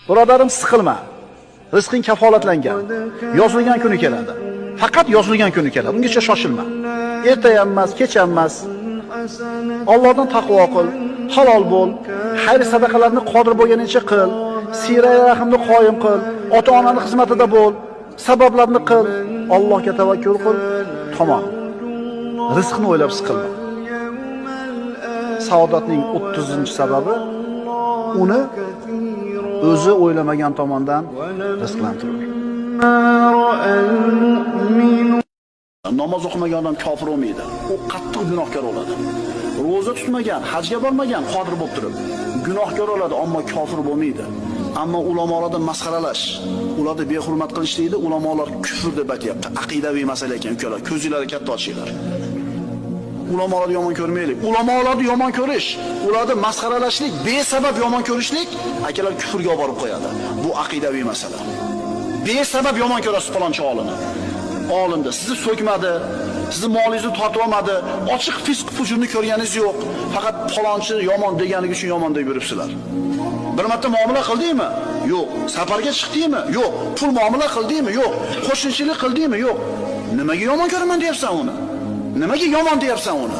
Birodarim, siqilma. Rizqing kafolatlangan. Yozilgan kuni keladi. Faqat yozilgan kuni keladi. Ungacha shoshilma. Erta ham emas, kech ham emas. Allohdan taqvo qil, halol bo'l, xayr sadaqalarni qodir bo'lganicha qil, siyra rahmni qoyim qil, ota-onaning xizmatida bo'l, sabablarni qil, Allohga tavakkul qil, tamom. Rizqni o'ylab siqilma. Saodatning 30-sababi uni o'zi o'ylamagan tomondan rizqlantirur. Namoz o'qimagan odam kofir bo'lmaydi. U qattiq gunohkor bo'ladi. Roza tutmagan, hajga bormagan, qodir bo'lib turib, gunohkor bo'ladi, ammo kofir bo'lmaydi. Ammo ulamolardan masxaralash, ularni behurmat qilish deydi, ulamolar kufr deb aytayapti. Aqidaviy masala ekan, ukalar, ko'zinglarni katta ochinglar. Ulamolarni yomon ko'rmaylik. Ulamolarni yomon ko'rish, ularni masxaralashlik, besabab yomon ko'rishlik akalar kufrga olib borib qo'yadi. Bu aqidaviy masala. Besabab yomon ko'rasiz falonchi olimni. Olimda sizni so'kmadi, sizni molingizni tortib olmadi, ochiq fisq fujurni ko'rganingiz yo'q. Faqat falonchi yomon deganligi uchun yomon deb yuribsizlar. Bir marta muomala qildingmi? Yo'q. Safarga chiqdingmi? Yo'q. Pul muomala qildingmi? Yo'q. Qo'shnichilik qildingmi? Yo'q. Nimaga yomon ko'raman deyapsan uni? Nimaga yomon deyapsan uni?